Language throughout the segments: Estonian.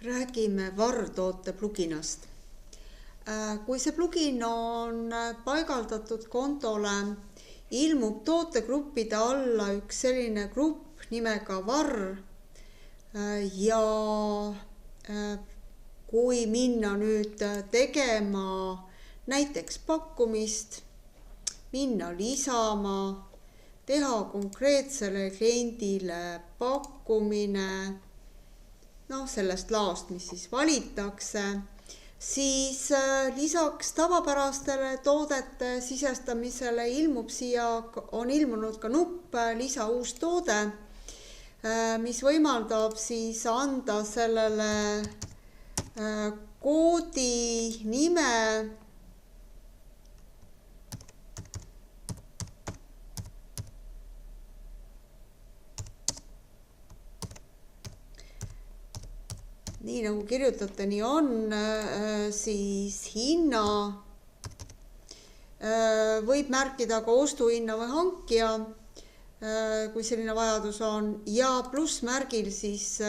Räägime VAR-toote pluginast. Kui see plugin on paigaldatud kontole, ilmub tootegruppide alla üks selline grupp nimega VAR ja kui minna nüüd tegema näiteks pakkumist, minna lisama, teha konkreetsele kliendile pakkumine, sellest laost, mis siis valitakse, siis lisaks tavapärastele toodete sisestamisele on ilmunud ka nupp lisa uus toode, mis võimaldab siis anda sellele koodi nime nii nagu kirjutate, nii on, siis hinna võib märkida ka ostuhinna või hankija, kui selline vajadus on, ja plussmärgil siis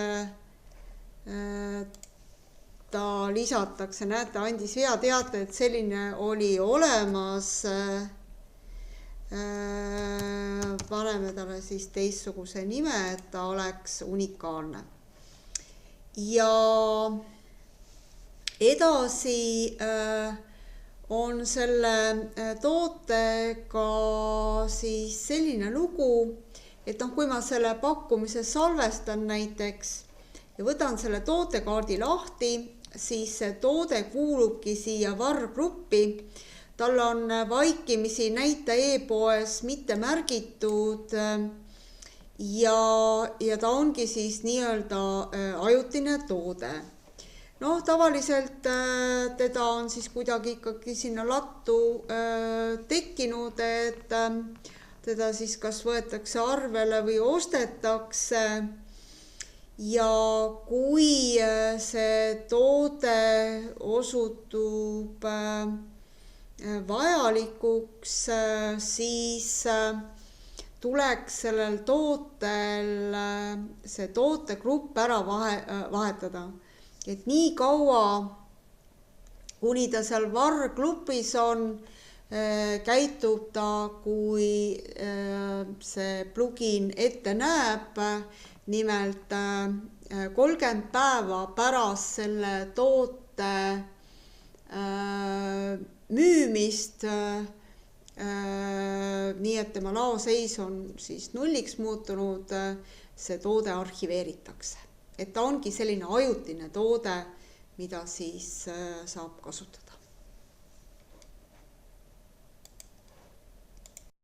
ta lisatakse, näete, andis veateate, et selline oli olemas. Paneme talle siis teistsuguse nime, et ta oleks unikaalne. Ja edasi on selle tootega siis selline lugu, et kui ma selle pakkumise salvestan näiteks ja võtan selle tootekaardi lahti, siis see toode kuulubki siia VAR-gruppi. Tal on vaikimisi näita e-poes mitte märgitud ja ta ongi siis nii-öelda ajutine toode. Tavaliselt teda on siis kuidagi ikkagi sinna lattu tekkinud, et teda siis kas võetakse arvele või ostetakse. Ja kui see toode osutub vajalikuks, siis tuleks sellel tootel see tootegrupp ära vahetada. Et nii kaua, kuni ta seal VAR-grupis on, käitub ta, kui see plugin ette näeb, nimelt 30 päeva pärast selle toote müümist, nii et tema laoseis on siis nulliks muutunud, see toode arhiveeritakse. Et ta ongi selline ajutine toode, mida siis saab kasutada.